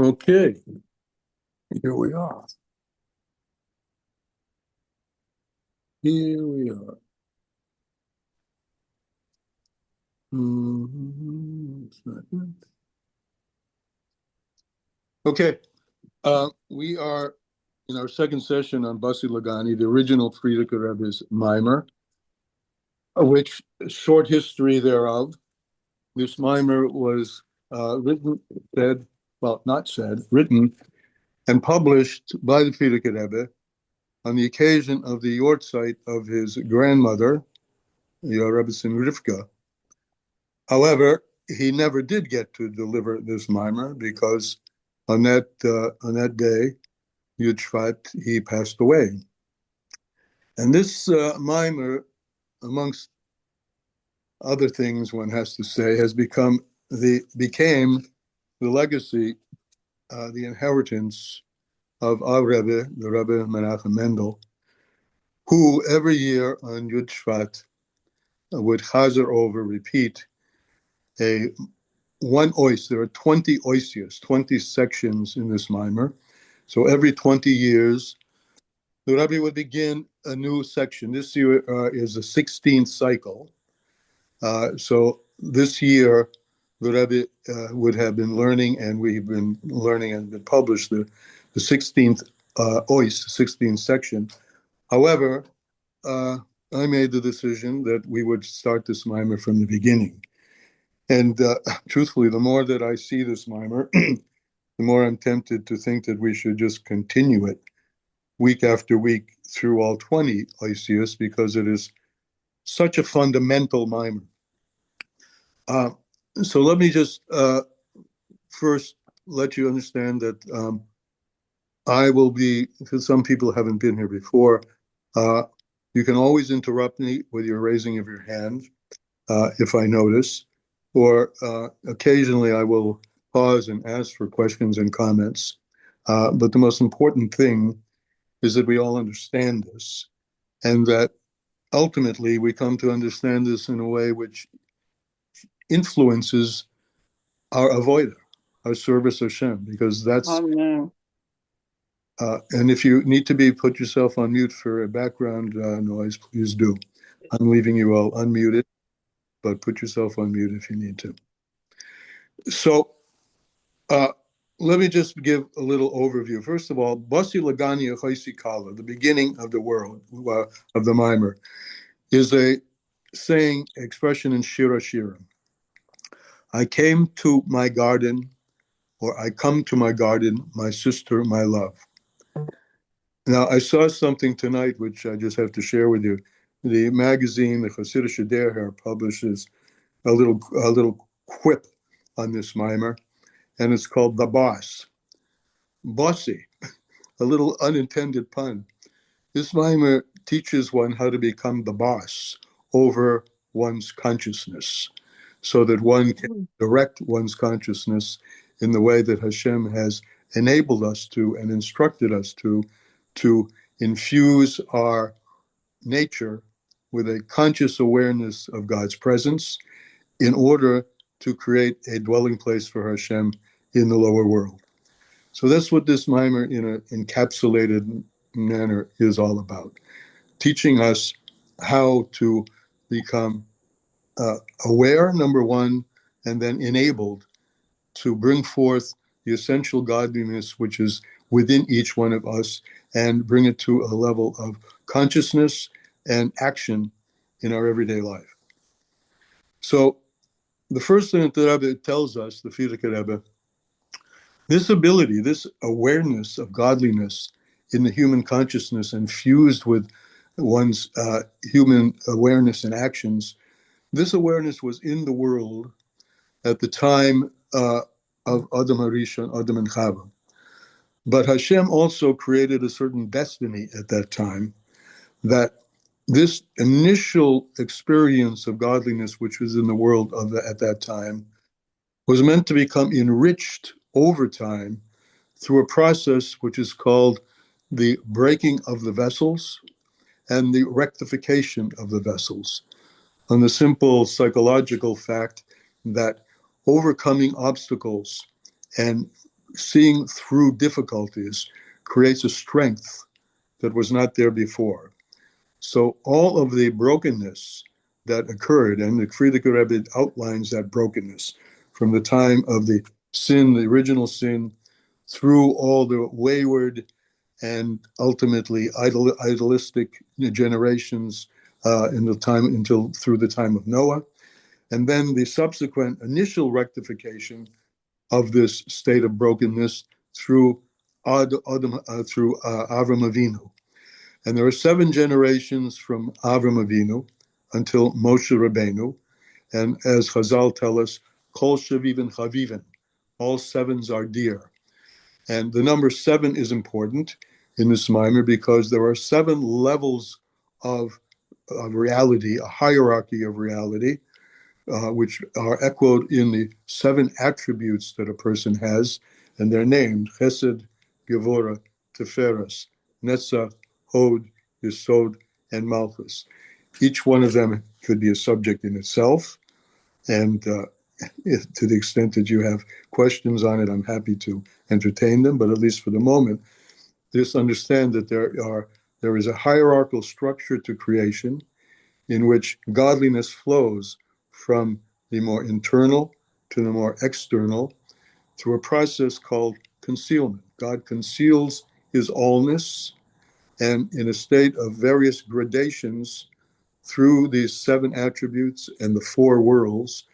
Okay, here we are. Here we are. Okay, we are in our second session on Basi Lagani, the original Frierdiker Rebbe's mimer, which short history thereof. This mimer was written and published by the Frierdiker Rebbe on the occasion of the yahrzeit of his grandmother, Rebbetzin Rivka. However, he never did get to deliver this mimer because on that day, Yud Shvat, he passed away. And this mimer, amongst other things, one has to say, has became the legacy, the inheritance of our Rebbe, the Rebbe Menachem Mendel, who every year on Yud Shvat would chazer over, repeat one ois. There are 20 oisias, 20 sections in this mimer. So every 20 years, the Rebbe would begin a new section. This year is the 16th cycle. So this year, the Rebbe would have been learning, and we've been learning and been published the 16th ois, the 16th section. However, I made the decision that we would start this mimer from the beginning. And truthfully, the more that I see this mimer, the more I'm tempted to think that we should just continue it week after week through all 20 Lyceus, because it is such a fundamental mimer. So let me just first let you understand that I will be, because some people haven't been here before, you can always interrupt me with your raising of your hand if I notice, or occasionally I will pause and ask for questions and comments. But the most important thing is that we all understand this, and that ultimately we come to understand this in a way which influences our avodah, our service of Hashem, because that's. Amen. And if you need to put yourself on mute for a background noise, please do. I'm leaving you all unmuted, but put yourself on mute if you need to. So let me just give a little overview. First of all, Basi Lagani Achaisi Kala, the beginning of the world, of the mimer, is a saying, expression in Shira Shira. I came to my garden, or I come to my garden, my sister, my love. Now, I saw something tonight, which I just have to share with you. The magazine, the Chassidus Derher, publishes a little quip on this mimer, and it's called The Boss. Bossy, a little unintended pun. This mimer teaches one how to become the boss over one's consciousness, so that one can direct one's consciousness in the way that Hashem has enabled us to and instructed us to infuse our nature with a conscious awareness of God's presence in order to create a dwelling place for Hashem in the lower world. So that's what this mimer in an encapsulated manner is all about, teaching us how to become aware, number one, and then enabled to bring forth the essential godliness which is within each one of us and bring it to a level of consciousness and action in our everyday life. So the first thing that the Rebbe tells us, the Frierdiker Rebbe, this ability, this awareness of godliness in the human consciousness infused with one's human awareness and actions, this awareness was in the world at the time of Adam HaRishon, Adam and Chava. But Hashem also created a certain destiny at that time, that this initial experience of godliness, which was in the world at that time, was meant to become enriched over time through a process which is called the breaking of the vessels and the rectification of the vessels, on the simple psychological fact that overcoming obstacles and seeing through difficulties creates a strength that was not there before. So all of the brokenness that occurred, and the Frierdiker Rebbe outlines that brokenness from the time of the sin, the original sin, through all the wayward and ultimately idealistic generations in the time until through the time of Noah, and then the subsequent initial rectification of this state of brokenness through Avram Avinu. And there are 7 generations from Avram Avinu until Moshe Rabbeinu. And as Chazal tell us, Kol Shavivin Chavivin, all 7s are dear. And the number 7 is important in this mimer because there are 7 levels of reality, a hierarchy of reality, which are echoed in the 7 attributes that a person has, and they're named Chesed, Gevurah, Tiferes, Netzach, Hod, Yesod, and Malchus. Each one of them could be a subject in itself, and to the extent that you have questions on it, I'm happy to entertain them, but at least for the moment, just understand that there is a hierarchical structure to creation in which godliness flows from the more internal to the more external through a process called concealment. God conceals his allness, and in a state of various gradations through these 7 attributes and the 4 worlds,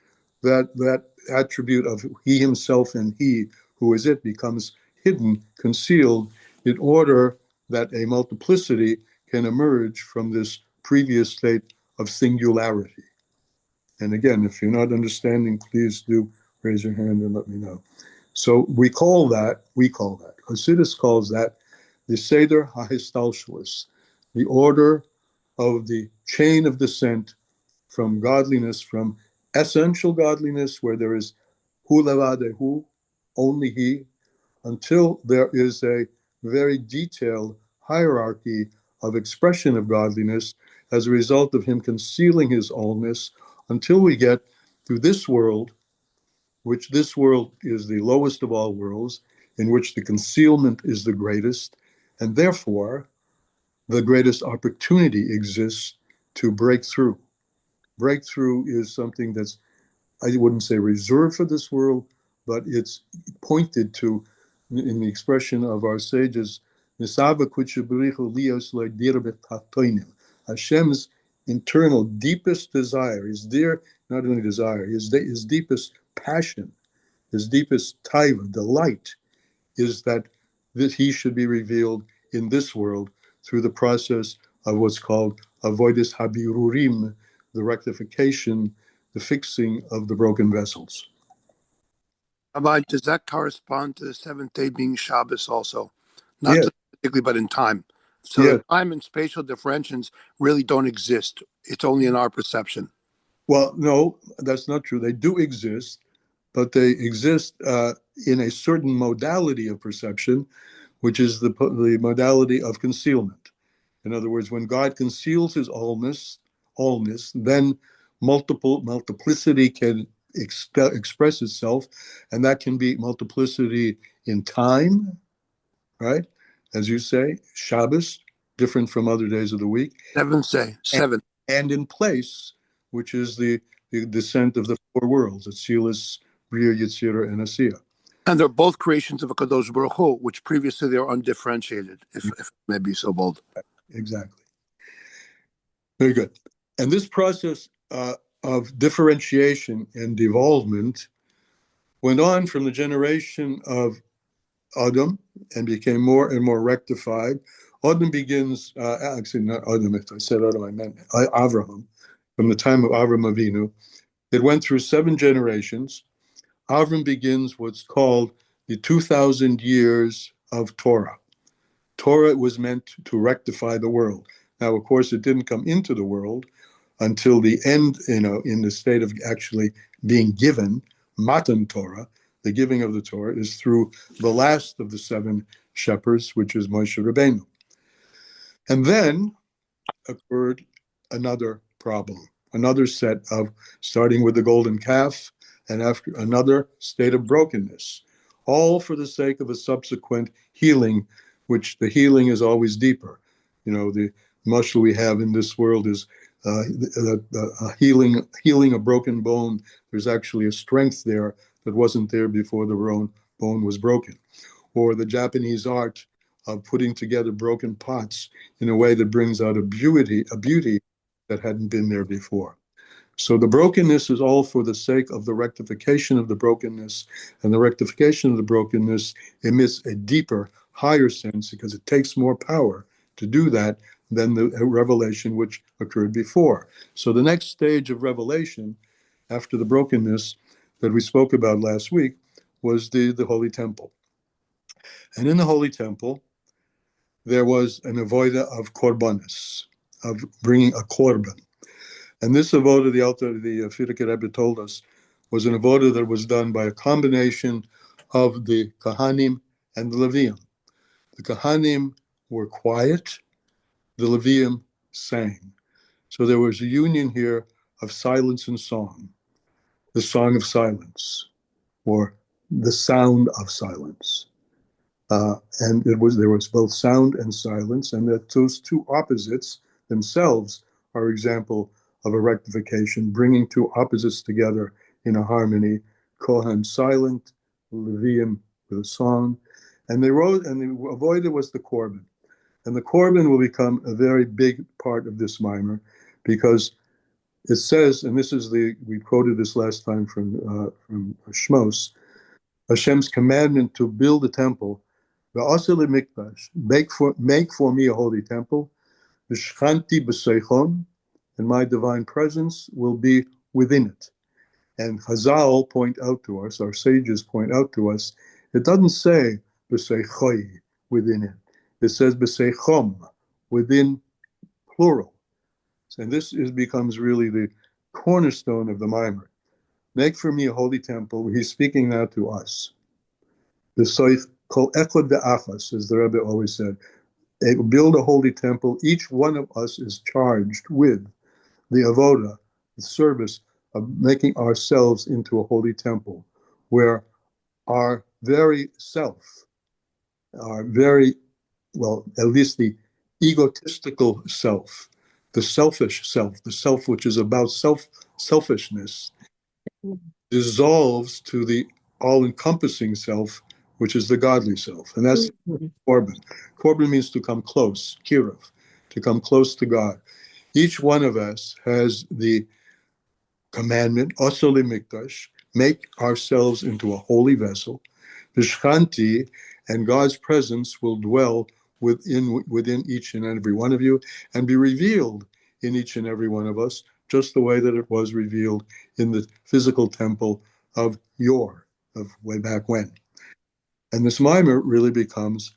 that attribute of he himself and he who is it becomes hidden, concealed, in order that a multiplicity can emerge from this previous state of singularity. And again, if you're not understanding, please do raise your hand and let me know. So we call that, Chassidus calls that the Seder HaHistalshelus, the order of the chain of descent from godliness, from essential godliness, where there is hu levadehu, only he, until there is a very detailed hierarchy of expression of godliness as a result of him concealing his allness until we get to this world, which this world is the lowest of all worlds, in which the concealment is the greatest, and therefore the greatest opportunity exists to break through. Breakthrough is something that's, I wouldn't say reserved for this world, but it's pointed to in the expression of our sages, Hashem's internal deepest desire, his dear, not only desire, his deepest passion, his deepest taiva, delight, is that he should be revealed in this world through the process of what's called avoidus habirurim, the rectification, the fixing of the broken vessels. Rabbi, does that correspond to the 7th day being Shabbos also? Not Yeah. specifically, but in time. So Yeah. the time and spatial differentiations really don't exist. It's only in our perception. Well, no, that's not true. They do exist, but they exist in a certain modality of perception, which is the modality of concealment. In other words, when God conceals his allness, then multiplicity can express itself, and that can be multiplicity in time, right? As you say, Shabbos, different from other days of the week. 7th day, 7th. And in place, which is the descent of the 4 worlds, Atzilus, Bria, Yetzirah, and Asiya. And they're both creations of a Kadosh Baruch Hu, which previously they were undifferentiated, if I may be so bold. Exactly. Very good. And this process of differentiation and devolvement went on from the generation of Adam and became more and more rectified. Adam begins, actually not Adam, if I said Adam, I meant Avraham, from the time of Avram Avinu. It went through 7 generations. Avram begins what's called the 2,000 years of Torah. Torah was meant to rectify the world. Now, of course, it didn't come into the world until the end, in the state of actually being given. Matan Torah, the giving of the Torah, is through the last of the 7 shepherds, which is Moshe Rabbeinu. And then occurred another problem, another set of, starting with the golden calf, and after another state of brokenness. all for the sake of a subsequent healing, which the healing is always deeper. The muscle we have in this world is healing a broken bone. There's actually a strength there that wasn't there before the bone was broken. Or the Japanese art of putting together broken pots in a way that brings out a beauty that hadn't been there before. So the brokenness is all for the sake of the rectification of the brokenness, and the rectification of the brokenness emits a deeper, higher sense because it takes more power to do that than the revelation which occurred before. So the next stage of revelation after the brokenness that we spoke about last week was the Holy Temple. And in the Holy Temple, there was an avoda of korbanos, of bringing a korban. And this avoda, the Frierdiker Rebbe told us, was an avoda that was done by a combination of the Kahanim and the Levium. The Kahanim were quiet, the Levium sang. So there was a union here of silence and song, the song of silence, or the sound of silence. And there was both sound and silence, and that those two opposites themselves are example of a rectification, bringing two opposites together in a harmony. Kohan silent, Levium with a song, and the avoided was the korban, and the korban will become a very big part of this mimer, because it says, and we quoted this last time from Shmos, Hashem's commandment to build a temple. Make for me a holy temple. V'shchanti b'seichon, and my divine presence will be within it. And Chazal point out to us, our sages point out to us, it doesn't say b'seichoi, within it. It says b'seichom, within, plural. And this becomes really the cornerstone of the mimer. Make for me a holy temple. He's speaking now to us. The soich kol echad ve'achas, as the Rebbe always said. Build a holy temple. Each one of us is charged with the avoda, the service of making ourselves into a holy temple, where our very self, our very, well, at least the egotistical self, the selfish self, the self which is about selfishness, dissolves to the all-encompassing self, which is the godly self. And that's korban. Korban means to come close, kiruv, to come close to God. Each one of us has the commandment, oso lemikdash, make ourselves into a holy vessel. V'shchanti, and God's presence will dwell within each and every one of you and be revealed in each and every one of us, just the way that it was revealed in the physical temple of way back when. And this mimer really becomes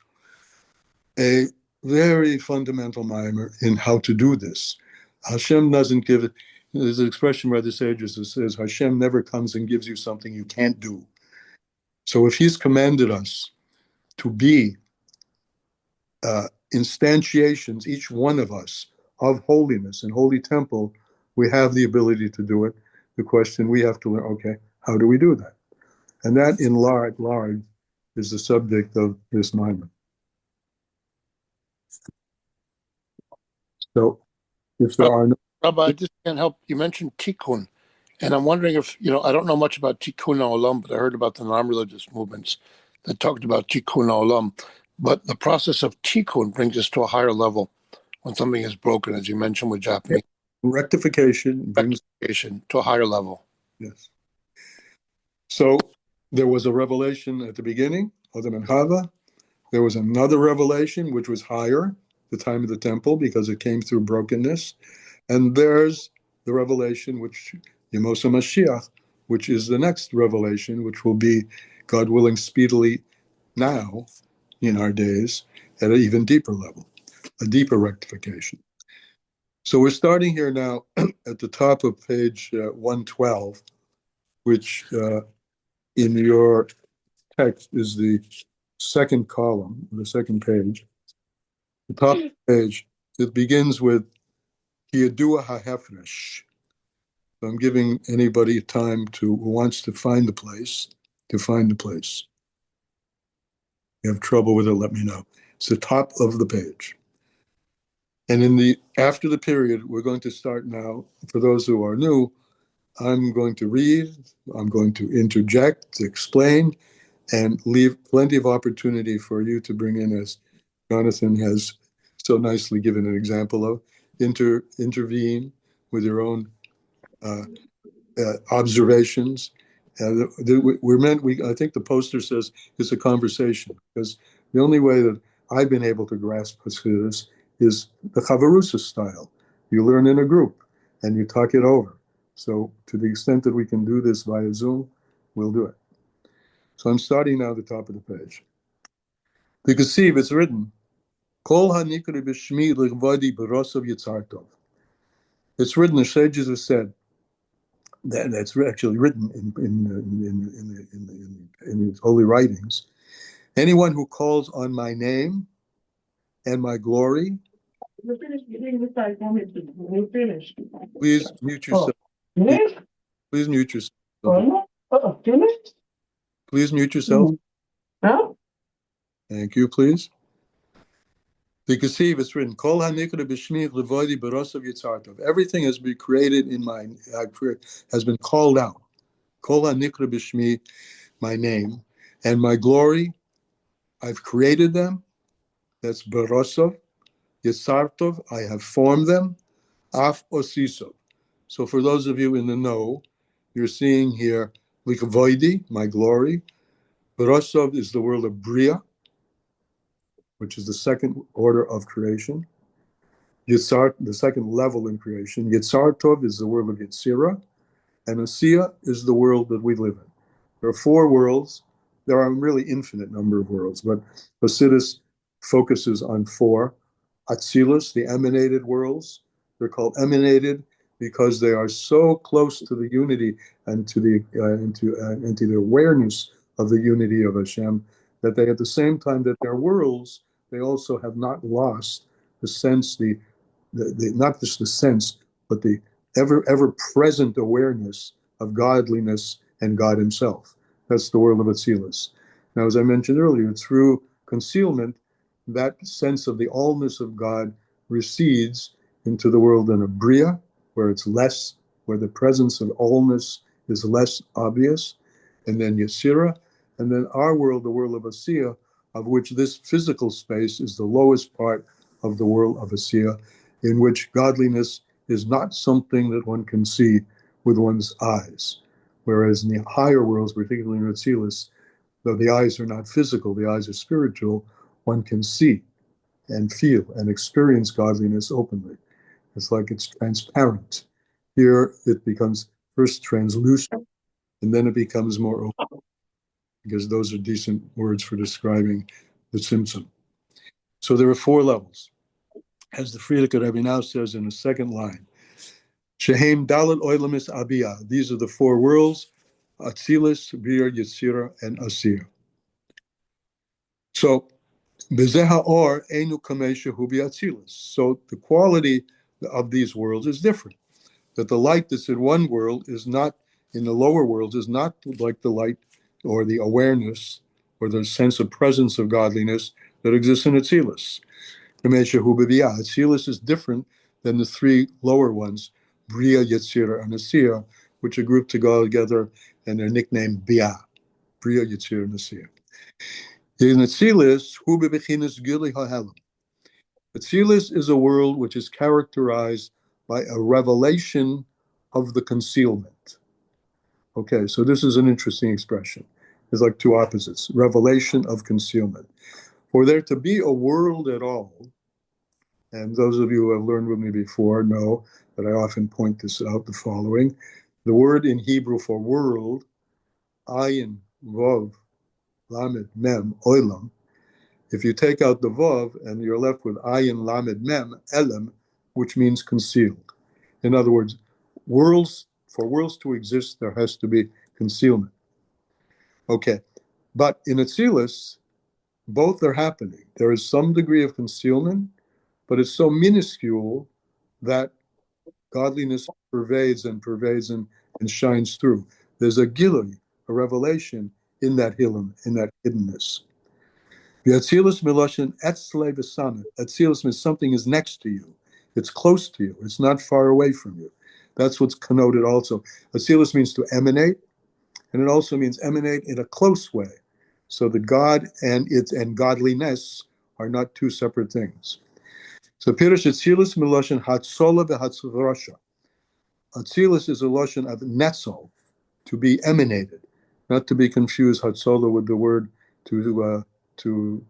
a very fundamental mimer in how to do this. Hashem doesn't give it. There's an expression by the sages that says, Hashem never comes and gives you something you can't do. So if he's commanded us to be instantiations, each one of us, of holiness and holy temple, we have the ability to do it. The question we have to learn, okay, how do we do that? And that in large is the subject of this mimer. So if there are no... Rabbi, I just can't help. You mentioned tikkun, and I'm wondering if, I don't know much about tikkun olam, but I heard about the non-religious movements that talked about tikkun olam. But the process of tikkun brings us to a higher level when something is broken, as you mentioned with Japanese. Rectification brings to a higher level. Yes. So there was a revelation at the beginning, Adam and Chava. There was another revelation, which was higher, the time of the temple, because it came through brokenness. And there's the revelation, which Yemosa Mashiach, which is the next revelation, which will be, God willing, speedily now in our days at an even deeper level, a deeper rectification. So we're starting here now at the top of page 112, which in your text is the second column, the second page. The top of the page, it begins with Kiyadua HaHefresh. So I'm giving anybody time who wants to find the place, to find the place. you have trouble with it, let me know. It's the top of the page. And after the period, we're going to start now. For those who are new, I'm going to read, I'm going to interject, explain, and leave plenty of opportunity for you to bring in, as Jonathan has so nicely given an example of, intervene with your own observations. I think the poster says it's a conversation, because the only way that I've been able to grasp Chassidus is the Chavarusa style. You learn in a group and you talk it over. So to the extent that we can do this via Zoom, we'll do it. So I'm starting now at the top of the page. You can see if it's written, Kol hanikri b'shmi l'chvadi b'rosav yitzartov. It's written, the sages have said, that's actually written in his holy writings. Anyone who calls on my name and my glory, please mute yourself. Please mute yourself. Please mute yourself. Thank you, please. You can see if it's written, Kol hanikra b'shmi l'vodi b'rosav yitzartov. Everything has been created in my, has been called out. Kol hanikra b'shmi, my name, and my glory, I've created them. That's b'rosav. Yitzartov, I have formed them. Af osisov. So for those of you in the know, you're seeing here, likavoidi, my glory. B'rosav is the world of Bria, which is the second order of creation. Yitzart, the second level in creation. Yitzartov is the world of Yetzirah, and Asiya is the world that we live in. There are four worlds. There are a really infinite number of worlds, but Chassidus focuses on four. Atzilus, the emanated worlds. They're called emanated because they are so close to the unity and to the awareness of the unity of Hashem that they, at the same time that they're worlds, they also have not lost the sense, the not just the sense, but the ever present awareness of godliness and God Himself. That's the world of Atzilus. Now, as I mentioned earlier, through concealment, that sense of the allness of God recedes into the world of Bria, where it's less, where the presence of allness is less obvious, and then Yetzirah, and then our world, the world of Asiya, of which this physical space is the lowest part of the world of Asiya, in which godliness is not something that one can see with one's eyes. Whereas in the higher worlds, particularly in Atzilus, though the eyes are not physical, the eyes are spiritual, one can see and feel and experience godliness openly. It's like it's transparent. Here it becomes first translucent, and then it becomes more open, because those are decent words for describing the Tzimtzum. So there are four levels. As the Frierdiker Rebbe now says in the second line, Shehem Dalet Oilamis Abiyah. These are the four worlds, Atzilus, Bir, Yetzirah, and Asiya. So, Bezeha Or Einu Kamesha Hubi Atzilus. So the quality of these worlds is different. That the light that's in one world is not, in the lower worlds, is not like the light or the awareness or the sense of presence of godliness that exists in Atzilus. Atzilus is different than the three lower ones, Bria, Yetzirah, and Asiya, which are grouped together and they're nicknamed Bia, Bria, Yetzirah, and Asiya. In Atzilus, hu bebechinas gili ha'helam. Atzilus is a world which is characterized by a revelation of the concealment. Okay, so this is an interesting expression. There's like two opposites, revelation of concealment. For there to be a world at all, and those of you who have learned with me before know that I often point this out, the following. The word in Hebrew for world, ayin, vav, lamed, mem, oilam. If you take out the vav and you're left with ayin, lamed, mem, elam, which means concealed. In other words, for worlds to exist, there has to be concealment. Okay, but in Atzilus, both are happening. There is some degree of concealment, but it's so minuscule that godliness pervades and shines through. There's a gilui, a revelation in that hilum, in that hiddenness. Atzilus miloshin etzle v'samet. Atzilus means something is next to you. It's close to you. It's not far away from you. That's what's connoted also. Atzilus means to emanate, and it also means emanate in a close way. So the God and godliness are not two separate things. So Pirush Atzilus miloshin hatzola v'hatzvrosha. Atzilus is a lotion of netzel, to be emanated, not to be confused hatzola with the word to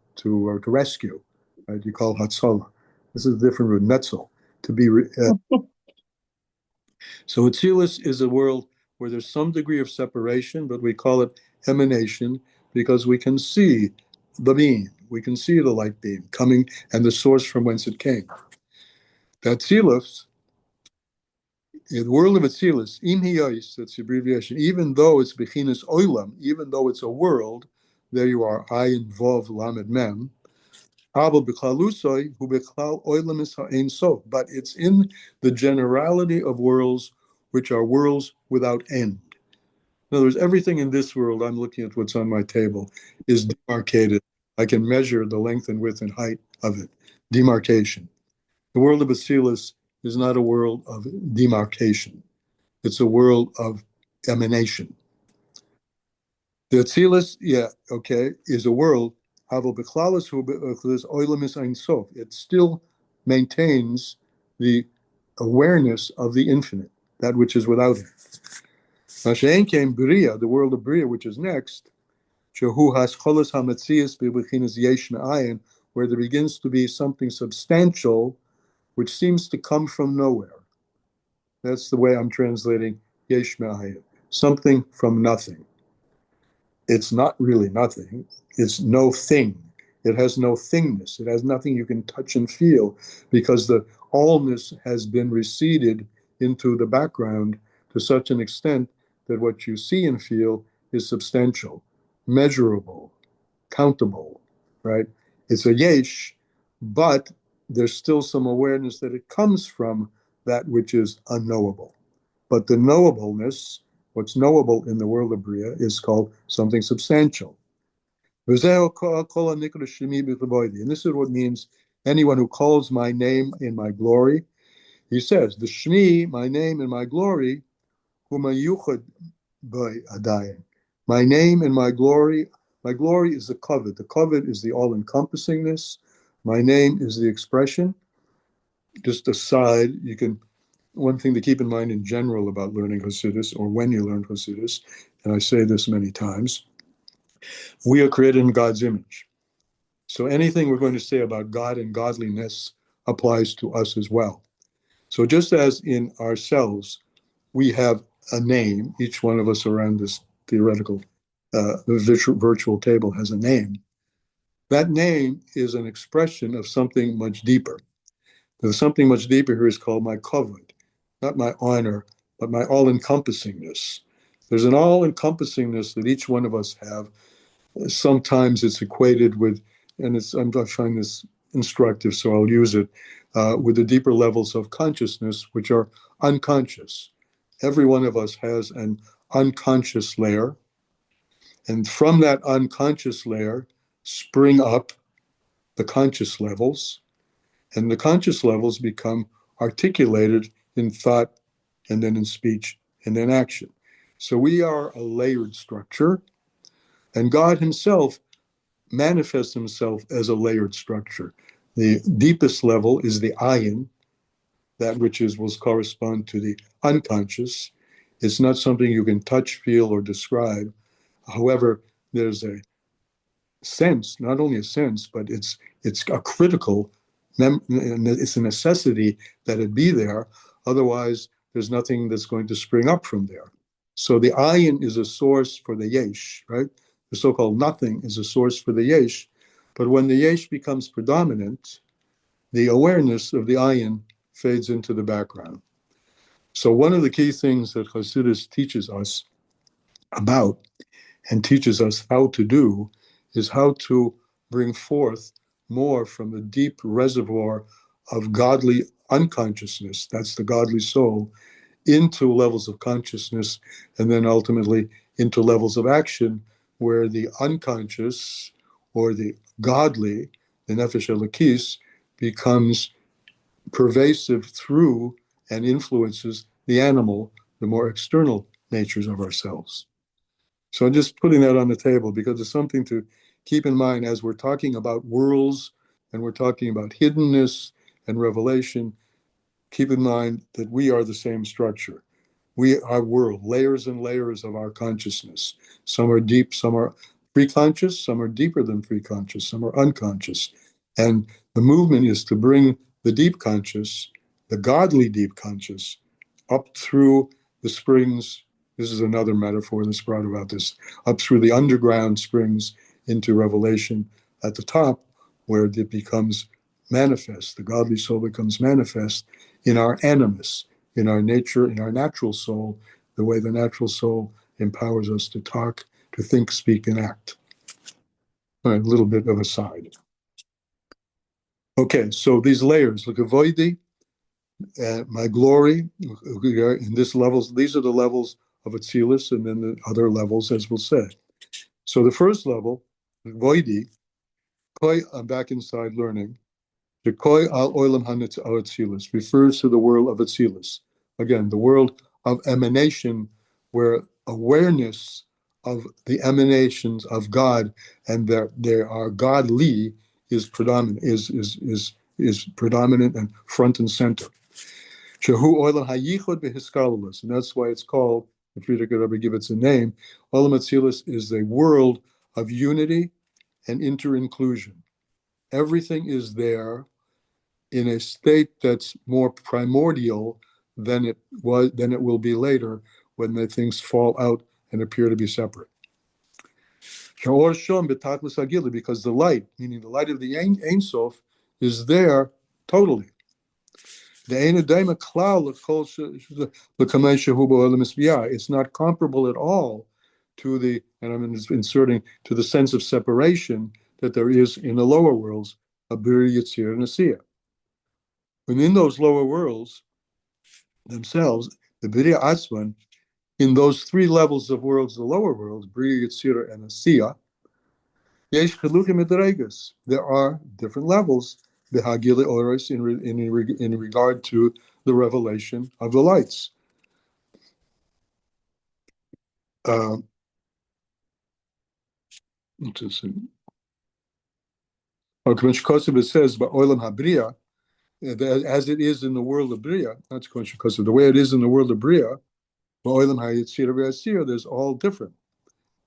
rescue. Right? You call hatzola. This is a different word, netzel, to be. So Atzilus is a world where there's some degree of separation, but we call it emanation because we can see the beam, we can see the light beam coming and the source from whence it came. The Atzilus, in the world of Atzilus, im hiyos, that's the abbreviation, even though it's bechinas oilam, even though it's a world, there you are, I involve lamed mem, abo b'chalusoi hu b'chlal oilam is ha'ein sof, but it's in the generality of worlds which are worlds without end. In other words, everything in this world, I'm looking at what's on my table, is demarcated. I can measure the length and width and height of it. Demarcation. The world of Atzilus is not a world of demarcation. It's a world of emanation. The Atzilus, is a world. It still maintains the awareness of the infinite, that which is without it. Mashain came Bria, the world of Bria, which is next, where there begins to be something substantial which seems to come from nowhere. That's the way I'm translating Yesh Me'ayin. Something from nothing. It's not really nothing. It's no thing. It has no thingness. It has nothing you can touch and feel because the allness has been receded into the background to such an extent that what you see and feel is substantial, measurable, countable, right? It's a yesh, but there's still some awareness that it comes from that which is unknowable. But the knowableness, what's knowable in the world of Bria, is called something substantial. And this is what means anyone who calls my name in my glory. He says, the Shmi, my name and my glory, my name and my glory is the covet. The covet is the all-encompassingness. My name is the expression. Just aside, one thing to keep in mind in general about learning Hasidus, or when you learn Hasidus, and I say this many times, we are created in God's image. So anything we're going to say about God and godliness applies to us as well. So just as in ourselves, we have a name, each one of us around this theoretical virtual table has a name. That name is an expression of something much deeper. There's something much deeper here is called my kavod, not my honor, but my all-encompassingness. There's an all-encompassingness that each one of us have. Sometimes it's equated with, and I find this instructive, so I'll use it, with the deeper levels of consciousness, which are unconscious. Every one of us has an unconscious layer, and from that unconscious layer spring up the conscious levels, and the conscious levels become articulated in thought and then in speech and then action. So we are a layered structure, and God himself manifests himself as a layered structure. The deepest level is the ayin, that which will correspond to the unconscious. It's not something you can touch, feel, or describe. However, there's a sense, not only a sense, but it's a critical, it's a necessity that it be there. Otherwise, there's nothing that's going to spring up from there. So the ayin is a source for the yesh, right? The so-called nothing is a source for the yesh. But when the yesh becomes predominant, the awareness of the ayin fades into the background. So one of the key things that Chassidus teaches us about and teaches us how to do is how to bring forth more from the deep reservoir of godly unconsciousness, that's the godly soul, into levels of consciousness, and then ultimately into levels of action where the unconscious or the godly, the nefesh elokis, becomes pervasive through and influences the animal, the more external natures of ourselves. So I'm just putting that on the table because it's something to keep in mind as we're talking about worlds and we're talking about hiddenness and revelation. Keep in mind that we are the same structure. We are world, layers and layers of our consciousness. Some are deep, some are pre-conscious, some are deeper than pre-conscious, some are unconscious. And the movement is to bring the deep conscious, the godly deep conscious, up through the springs. This is another metaphor that's brought about this, up through the underground springs into revelation at the top, where it becomes manifest. The godly soul becomes manifest in our animus, in our nature, in our natural soul, the way the natural soul empowers us to talk, to think, speak, and act. All right, a little bit of a side. Okay, so these layers, look at Voidi, my glory, in this levels, these are the levels of Atzilus, and then the other levels, as we'll say. So the first level, Voidi, I'm back inside learning. The Koi al Olam Atzilus refers to the world of Atzilus. Again, the world of emanation, where awareness of the emanations of God and there are godly is predominant, is predominant and front and center. Shehu Olam Hayichud Behiskalus, and that's why it's called, if Frierdiker Rebbe give it a name, Olam Atzilus is a world of unity and inter-inclusion. Everything is there in a state that's more primordial than it will be later when the things fall out and appear to be separate. Because the light, meaning the light of the Ein Sof, is there totally. It's not comparable at all to the, and I'm inserting, to the sense of separation that there is in the lower worlds of Bir, Yitzir, and Asiya. And in those lower worlds themselves, the B'riya Atzman, in those three levels of worlds, the lower worlds, B'riya, Yitzira, and Asiya, Yesh Chilukim Edregas. There are different levels, the Hagile Oros, in regard to the revelation of the lights. Interesting. It says, but Olam Habriya, as it is in the world of Bria, that's because of the way it is in the world of Bria, there's all different,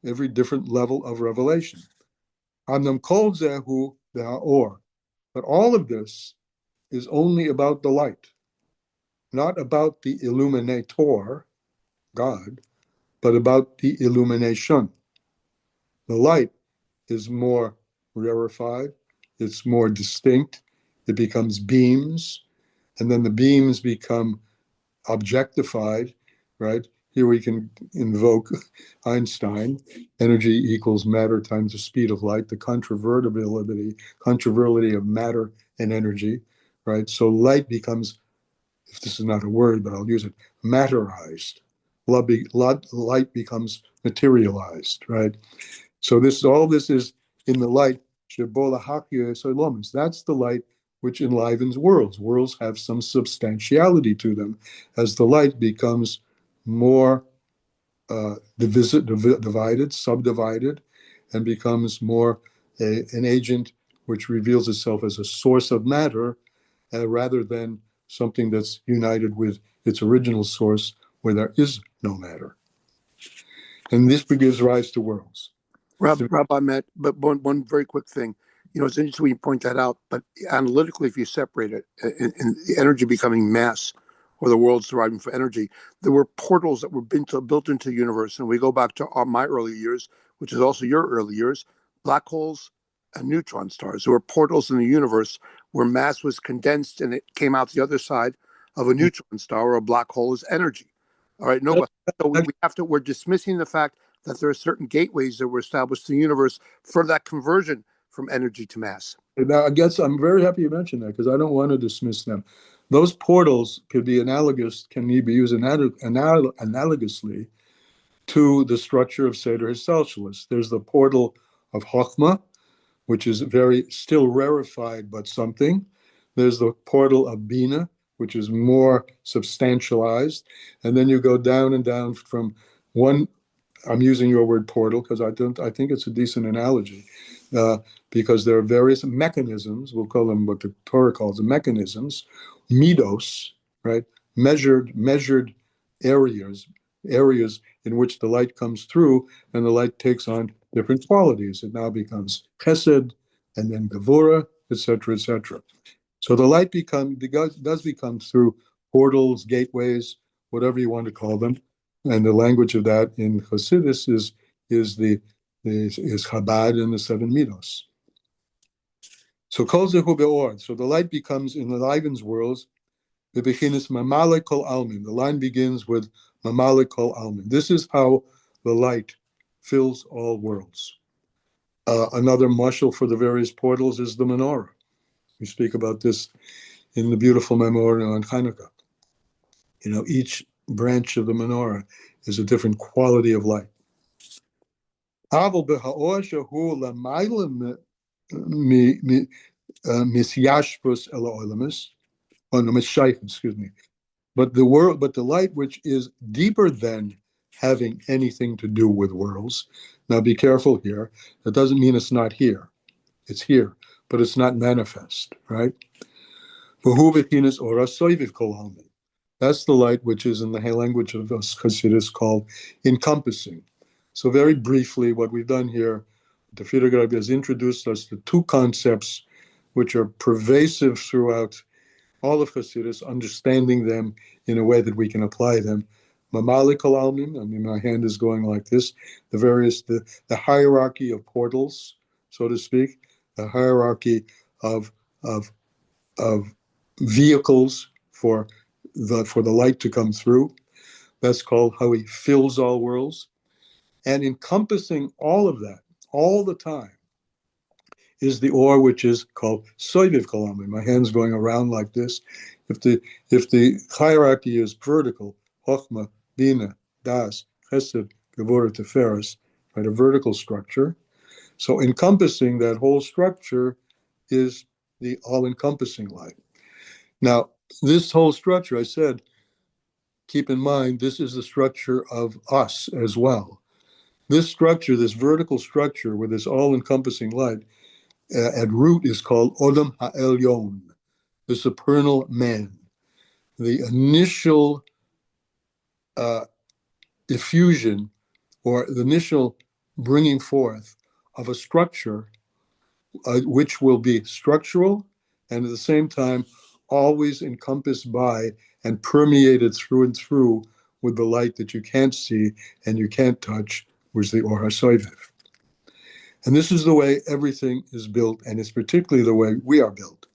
every different level of revelation. But all of this is only about the light, not about the illuminator, God, but about the illumination. The light is more rarefied, it's more distinct, it becomes beams, and then the beams become objectified, right? Here we can invoke Einstein, energy equals matter times the speed of light, the contravertibility of matter and energy, right? So light becomes, if this is not a word, but I'll use it, matterized. Light becomes materialized, right? So all this is in the light. That's the light which enlivens worlds. Worlds have some substantiality to them as the light becomes more divided, subdivided, and becomes more an agent which reveals itself as a source of matter rather than something that's united with its original source where there is no matter. And this gives rise to worlds. Rabbi Matt, but one very quick thing. It's interesting when you point that out, but analytically, if you separate it, in the energy becoming mass, or the world's deriving from energy, there were portals that were built into the universe. And we go back to my early years, which is also your early years, black holes and neutron stars. There were portals in the universe where mass was condensed and it came out the other side of a neutron star or a black hole as energy. All right, no, so we're dismissing the fact that there are certain gateways that were established in the universe for that conversion from energy to mass. Now, I guess I'm very happy you mentioned that because I don't want to dismiss them. Those portals can be be used analogously to the structure of Seder Hisalshalis. There's the portal of Chokhmah, which is very still rarefied, but something. There's the portal of Bina, which is more substantialized. And then you go down and down from one, I'm using your word portal because I think it's a decent analogy, because there are various mechanisms, we'll call them what the Torah calls the mechanisms, midos, right? Measured areas in which the light comes through, and the light takes on different qualities. It now becomes chesed, and then gevura, etc., etc. So the light does become through portals, gateways, whatever you want to call them, and the language of that in Chassidus is Chabad and the seven midos. So kol zehu be'or. So the light becomes in the Ivan's worlds. Bebechinis mamale kol almin. The line begins with mamale kol almin. This is how the light fills all worlds. Another mashal for the various portals is the menorah. We speak about this in the beautiful memorial on Hanukkah. Each branch of the menorah is a different quality of light. Aval beha'or shehu lamayla misyashvus ela olamis. Oh no, mishayich, excuse me. But the light which is deeper than having anything to do with worlds. Now be careful here. That doesn't mean it's not here. It's here, but it's not manifest, right? That's the light which is in the language of Chassidus called encompassing. So very briefly, what we've done here, the Friedrich Rebbe has introduced us to two concepts which are pervasive throughout all of Chassidus, understanding them in a way that we can apply them. Mamali kol almin, I mean, my hand is going like this, the hierarchy of portals, so to speak, the hierarchy of vehicles for the light to come through. That's called how he fills all worlds. And encompassing all of that, all the time, is the or which is called soiviv kol. My hand's going around like this. If the hierarchy is vertical, chochma, bina, das, chesed, gevura, teferes, right, a vertical structure. So encompassing that whole structure is the all-encompassing light. Now, this whole structure, I said, keep in mind, this is the structure of us as well. This structure, this vertical structure with this all-encompassing light, at root is called Odom Ha'elyon, the supernal man. The initial diffusion or the initial bringing forth of a structure which will be structural and at the same time always encompassed by and permeated through and through with the light that you can't see and you can't touch, which is the Or HaSoivev. And this is the way everything is built, and it's particularly the way we are built.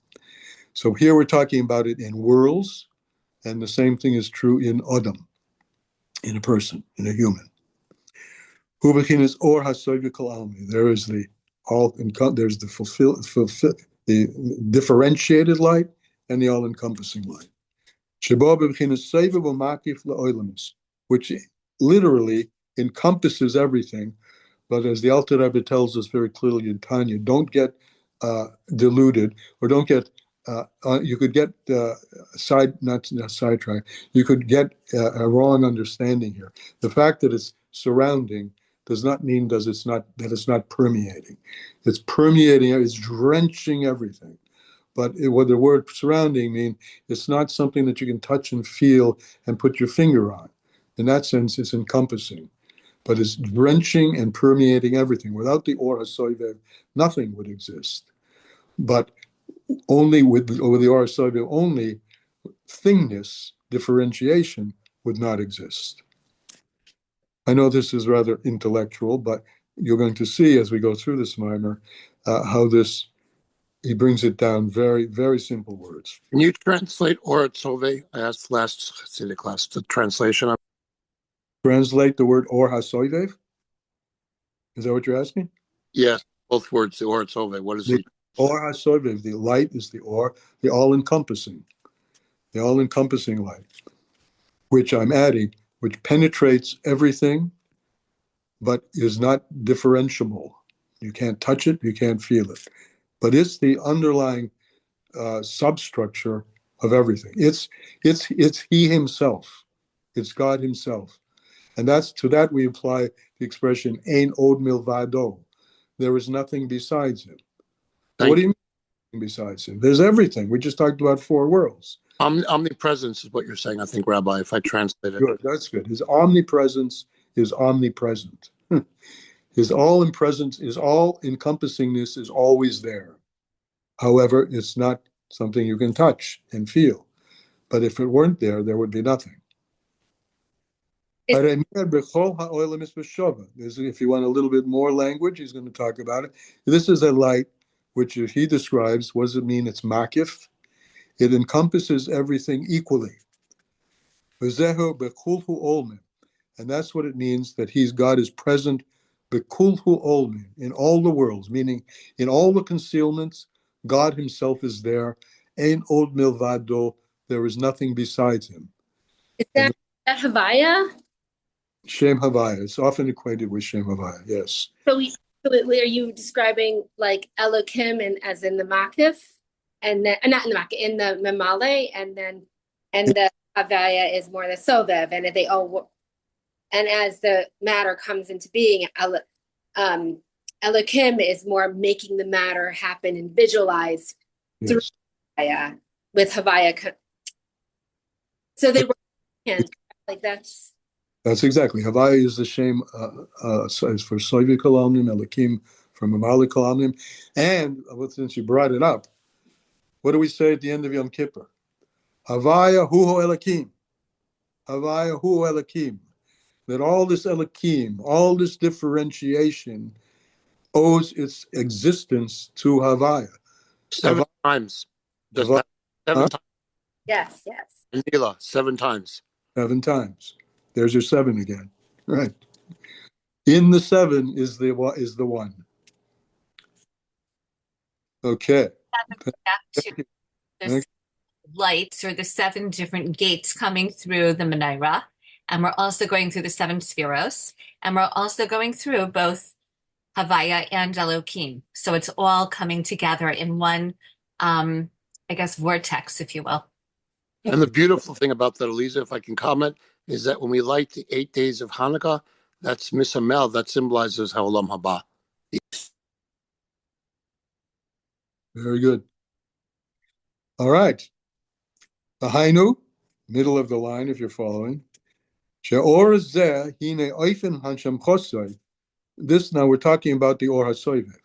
So here we're talking about it in worlds, and the same thing is true in Odom, in a person, in a human. Hu is Or HaSoivev Kol Almi. There is the there's the differentiated light and the all-encompassing light. Which literally encompasses everything. But as the Alter Rebbe tells us very clearly in Tanya, don't get deluded, or don't get. You could get sidetracked. You could get a wrong understanding here. The fact that it's surrounding does not mean that it's not permeating. It's permeating. It's drenching everything. But what the word surrounding means, it's not something that you can touch and feel and put your finger on. In that sense, it's encompassing. But it's drenching and permeating everything. Without the Or HaSoivev, nothing would exist. But only with the Or HaSoivev, only thingness, differentiation, would not exist. I know this is rather intellectual, but you're going to see as we go through this mimer how he brings it down very, very simple words. Can you translate Or Tzove? I asked last Hasidic class the translation. Translate the word Or HaSoivev? Is that what you're asking? Yes, both words, the Or Tzove. What is The he? Or HaSoivev, the light is the Or, the all-encompassing light, which I'm adding, which penetrates everything, but is not differentiable. You can't touch it, you can't feel it. But it's the underlying substructure of everything. It's He Himself. It's God Himself. And to that we apply the expression "Ein od milvado." There is nothing besides Him. What Thank do you. you mean besides Him? There's everything. We just talked about four worlds. Omnipresence is what you're saying, I think, Rabbi, if I translate it. Good, that's good. His omnipresence is omnipresent. His all in presence, his all encompassingness is always there. However, it's not something you can touch and feel. But if it weren't there, there would be nothing. If you want a little bit more language, he's going to talk about it. This is a light which he describes. What does it mean? It's makif. It encompasses everything equally. And that's what it means that God is present bekulhu olmin, in all the worlds, meaning in all the concealments, God Himself is there. Ein od milvado, there is nothing besides Him. Is that Havaya? Shem Havaya. It's often equated with Shem Havaya, yes. So are you describing like Elohim and as in the Makif, and then not in the Makif, in the Memale, and the Havaya is more the Sovev, and they all, and as the matter comes into being, Elohim is more making the matter happen and visualized through Havaya, with Havaya. So they were like that's exactly. Havaya is the Shem is for Soviet Kalamnim, Elohim from Amali Kalamnim. And since you brought it up, what do we say at the end of Yom Kippur? Havaya huho Elohim. Havaya huho Elohim. That all this Elohim, all this differentiation owes its existence to Havaya. Seven times. Does that 7 times? yes. Nila, 7 times. 7 times. There's your 7 again. Right. In the 7 is the one. Okay. Back to the lights or the 7 different gates coming through the menorah. And we're also going through the 7 spheros. And we're also going through both Havaya and Elohim. So it's all coming together in one, vortex, if you will. And the beautiful thing about that, Eliza, if I can comment, is that when we light the 8 days of Hanukkah, that's Misamel, that symbolizes Ha'olam Haba. Very good. All right. Hainu, middle of the line, if you're following. This, now we're talking about the Or HaSoivev.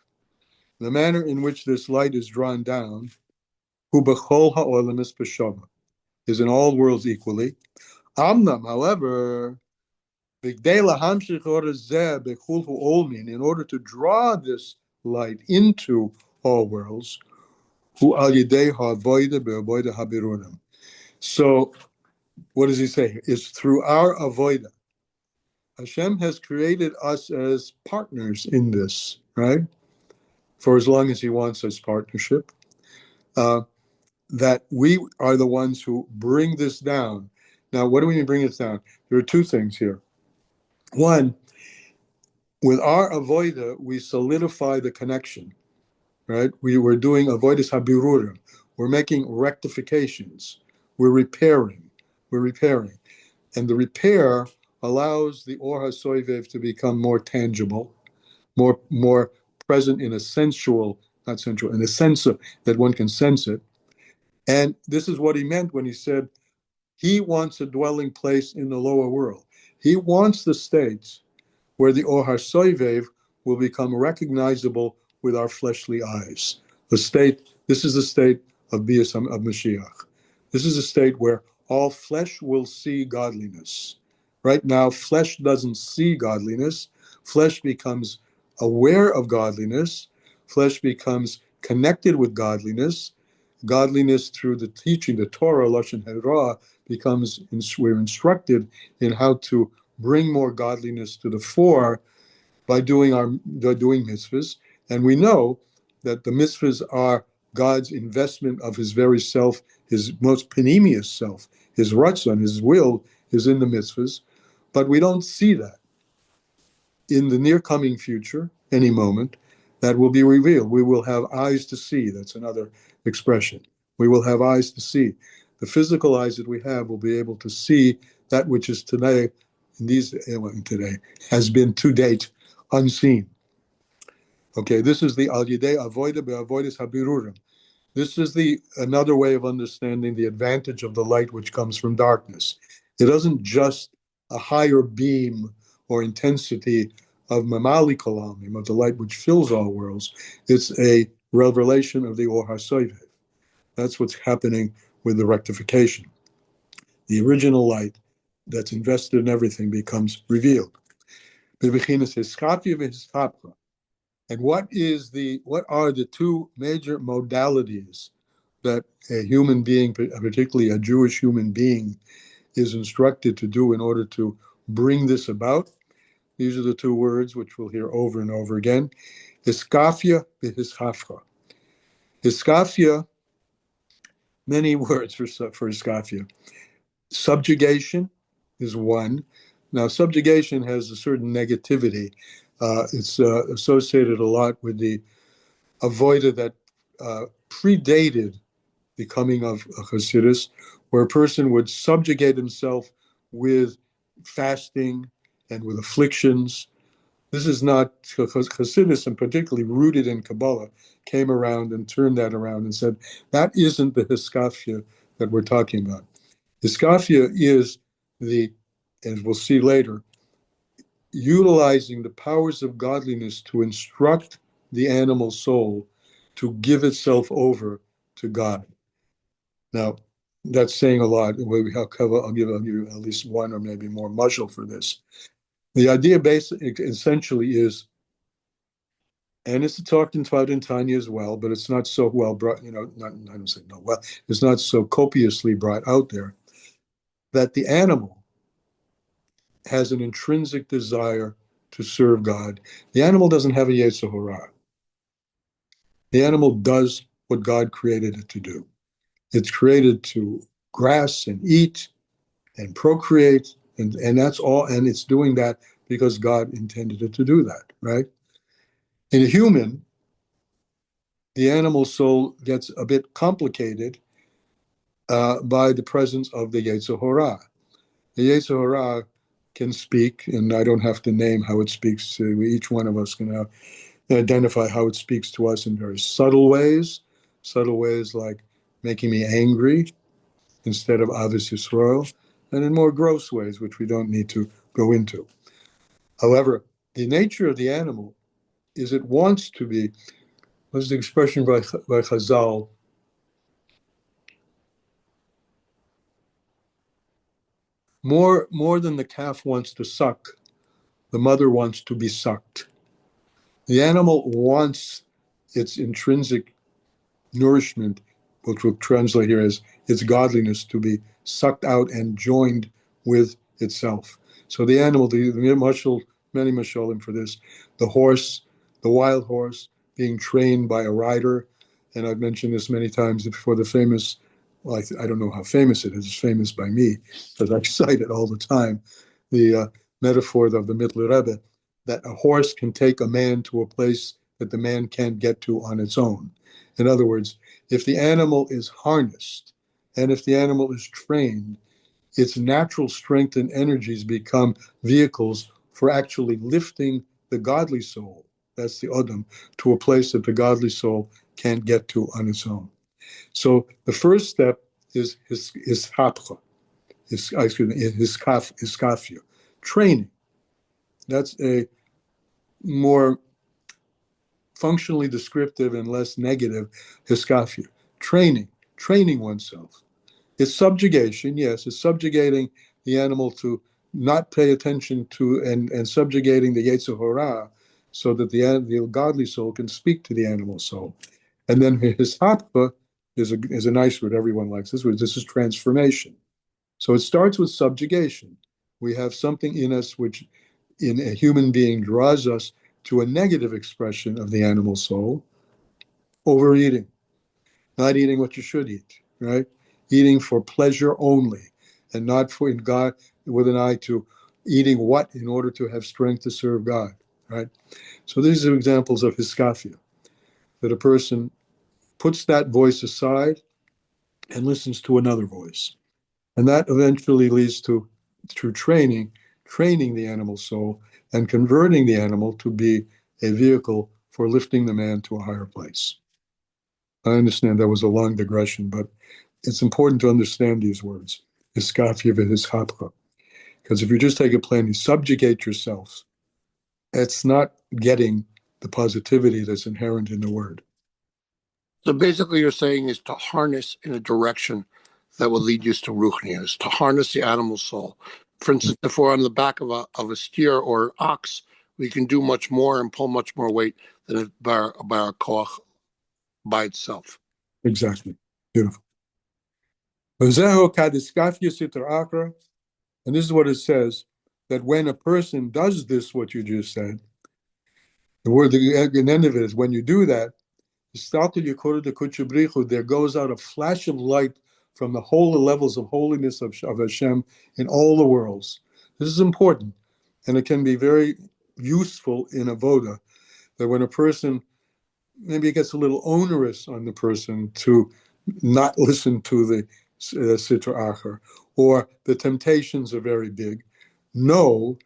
The manner in which this light is drawn down, hu b'chol ha'olam es b'shava, is in all worlds equally. Amnam, however, in order to draw this light into all worlds, so what does he say? It's through our avoida. Hashem has created us as partners in this, right? For as long as He wants us partnership. That we are the ones who bring this down. Now, what do we mean bring this down? There are 2 things here. One, with our avoida, we solidify the connection, right? We're doing avoidus habirurim. We're making rectifications. We're repairing. And the repair allows the Or HaSoivev to become more tangible, more present in a sensual, not sensual, in a sense that one can sense it. And this is what he meant when he said he wants a dwelling place in the lower world. He wants the states where the Or HaSoivev will become recognizable with our fleshly eyes. This is the state of Bias of Mashiach. This is a state where all flesh will see godliness. Right now, flesh doesn't see godliness. Flesh becomes aware of godliness. Flesh becomes connected with godliness. Godliness through the teaching, the Torah, Lashon Hara, we're instructed in how to bring more godliness to the fore by doing mitzvahs. And we know that the mitzvahs are God's investment of His very self, His most panemius self, His ratzon, His will is in the mitzvahs. But we don't see that in the near coming future, any moment. that will be revealed. We will have eyes to see. That's another expression. We will have eyes to see. The physical eyes that we have will be able to see that which is today, today, has been to date unseen. Okay, this is the al yidei avoida be'avoidis habirurim. This is another way of understanding the advantage of the light which comes from darkness. It isn't just a higher beam or intensity of mamali kalamim, of the light which fills all worlds. It's a revelation of the Or HaSovev. That's what's happening with the rectification. The original light that's invested in everything becomes revealed. And what are the two major modalities that a human being, particularly a Jewish human being, is instructed to do in order to bring this about? These are the two words which we'll hear over and over again. Hiskafia v'hiskafcha. Hiskafia, many words for hiskafia. Subjugation is one. Now, subjugation has a certain negativity. It's associated a lot with the avoida that predated the coming of Chassidus, where a person would subjugate himself with fasting and with afflictions. This is not, Chassidus, and particularly rooted in Kabbalah, came around and turned that around and said, that isn't the hiskafia that we're talking about. Hiskafia is as we'll see later, utilizing the powers of godliness to instruct the animal soul to give itself over to God. Now, that's saying a lot. I'll give you at least one or maybe more mushal for this. The idea essentially is, and it's talked about in Tanya as well, but it's not so well brought, I don't say no, well, it's not so copiously brought out there, that the animal has an intrinsic desire to serve God. The animal doesn't have a yetzer hara. The animal does what God created it to do. It's created to grass and eat and procreate, and that's all, and it's doing that because God intended it to do that, right? In a human, the animal soul gets a bit complicated by the presence of the yetzer hara. The yetzer hara can speak, and I don't have to name how it speaks. Each one of us can identify how it speaks to us in very subtle ways like making me angry instead of Avis Yisrael, and in more gross ways, which we don't need to go into. However, the nature of the animal is it wants to be, what's the expression by Chazal? More than the calf wants to suck, the mother wants to be sucked. The animal wants its intrinsic nourishment, which we'll translate here as its godliness, to be sucked out and joined with itself. So the animal, many mashalim for this, the horse, the wild horse, being trained by a rider, and I've mentioned this many times before, the famous, well, I don't know how famous it is, it's famous by me, because I cite it all the time, the metaphor of the Mittler Rebbe, that a horse can take a man to a place that the man can't get to on its own. In other words, if the animal is harnessed and if the animal is trained, its natural strength and energies become vehicles for actually lifting the godly soul, that's the Odom, to a place that the godly soul can't get to on its own. So the first step is hiskafia, training. That's a more functionally descriptive and less negative hiskafia, training oneself. It's subjugation, yes, it's subjugating the animal to not pay attention to and subjugating the yetzer hara so that the godly soul can speak to the animal soul. And then hiskafia is a nice word, everyone likes this word. This is transformation. So it starts with subjugation. We have something in us which in a human being draws us to a negative expression of the animal soul, overeating, not eating what you should eat, right? Eating for pleasure only, and not for God with an eye to eating what in order to have strength to serve God, right? So these are examples of hiskafia, that a person puts that voice aside and listens to another voice. And that eventually leads to, through training the animal soul and converting the animal to be a vehicle for lifting the man to a higher place. I understand that was a long digression, but it's important to understand these words, hiskafia v'hischapcha. Because if you just take it plainly, subjugate yourself, it's not getting the positivity that's inherent in the word. So basically, you're saying is to harness in a direction that will lead you to ruchnias, to harness the animal soul. For instance, if we're on the back of a steer or ox, we can do much more and pull much more weight than if by our koach by itself. Exactly. Beautiful. And this is what it says, that when a person does this, what you just said, the word, the end of it is when you do that, there goes out a flash of light from the whole levels of holiness of Hashem in all the worlds. This is important, and it can be very useful in avoda, that when a person, maybe it gets a little onerous on the person to not listen to the Sitra Achar, or the temptations are very big, know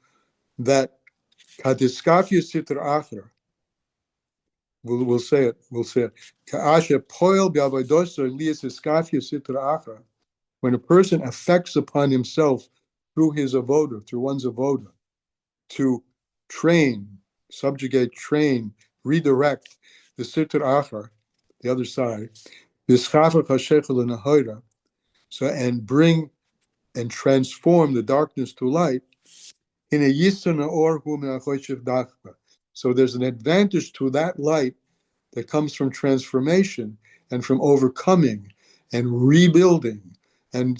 that Kadiskafia Sitra Achar, we'll say it. When a person affects upon himself through his avoda, through one's avoda, to train, subjugate, train, redirect the sitra achar, the other side, so and bring and transform the darkness to light. So there's an advantage to that light that comes from transformation and from overcoming and rebuilding and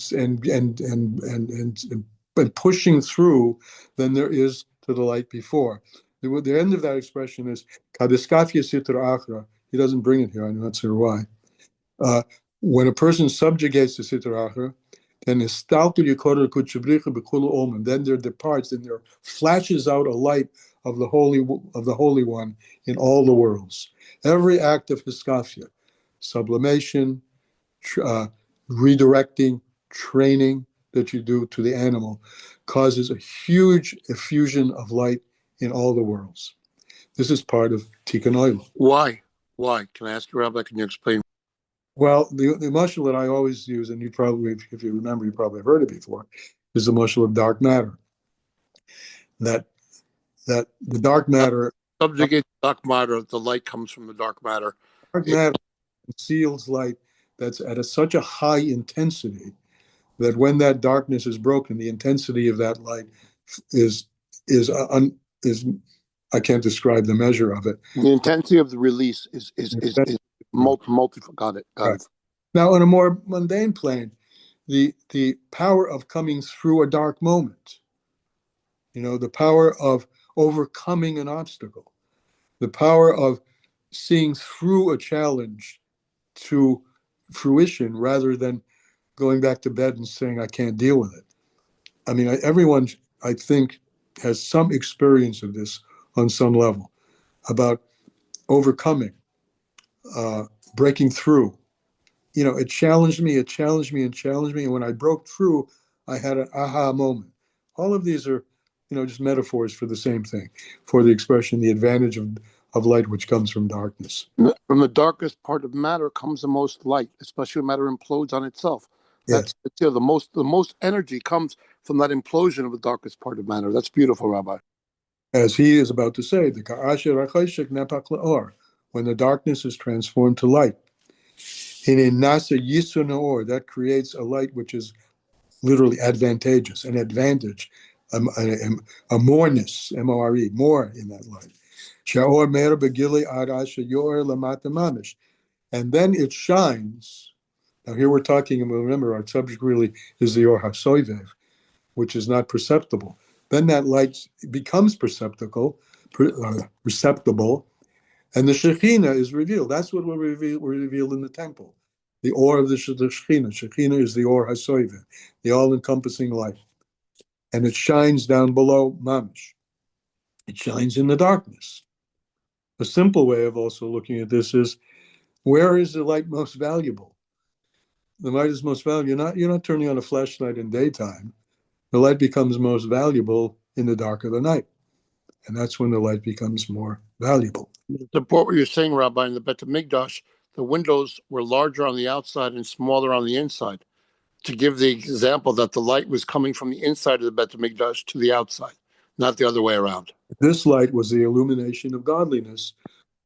pushing through than there is to the light before. The end of that expression is kadiskafia sitra achra. He doesn't bring it here. I'm not sure why. When a person subjugates the sitra achra, then then there departs, then there flashes out a light of the Holy One in all the worlds. Every act of hiskafia, sublimation, redirecting, training that you do to the animal, causes a huge effusion of light in all the worlds. This is part of Tikkun Olam. Why? Why? Can I ask you, Rabbi? Can you explain? Well, the mashal that I always use, and you probably, if you remember, you probably heard it before, is the mashal of dark matter. That the dark matter Subjugate dark matter. The light comes from the dark matter. Dark matter conceals light that's at such a high intensity that when that darkness is broken, the intensity of that light is I can't describe the measure of it. The intensity of the release is multi. Got it. Right. Now, on a more mundane plane, the power of coming through a dark moment, the power of overcoming an obstacle, the power of seeing through a challenge to fruition rather than going back to bed and saying, I can't deal with it. I mean, everyone, I think, has some experience of this on some level about overcoming, breaking through. It challenged me. And when I broke through, I had an aha moment. All of these are, just metaphors for the same thing, for the expression, the advantage of light which comes from darkness. From the darkest part of matter comes the most light, especially when matter implodes on itself. Yes. The most energy comes from that implosion of the darkest part of matter. That's beautiful, Rabbi. As he is about to say, the ka'asher ha'chayshek nepach le'or, when the darkness is transformed to light. In a nasa yisun na'or, that creates a light which is literally advantageous, an advantage, a moreness, M-O-R-E, more in that light. Sha'or mer begili ad asher yor lamata mamish. And then it shines. Now here we're talking, and remember our subject really is the Or HaSoivev, which is not perceptible. Then that light becomes perceptible, and the Shekhinah is revealed. That's what we're revealed in the temple. The Or of the Shekhinah. Shekhinah is the Or HaSoivev, the all-encompassing light. And it shines down below Mamish. It shines in the darkness. A simple way of also looking at this is, where is the light most valuable? The light is most valuable. You're not turning on a flashlight in daytime. The light becomes most valuable in the dark of the night. And that's when the light becomes more valuable. To support what you're saying, Rabbi, in the Bet HaMikdash, the windows were larger on the outside and smaller on the inside, to give the example that the light was coming from the inside of the Bet HaMikdash to the outside, not the other way around. This light was the illumination of godliness,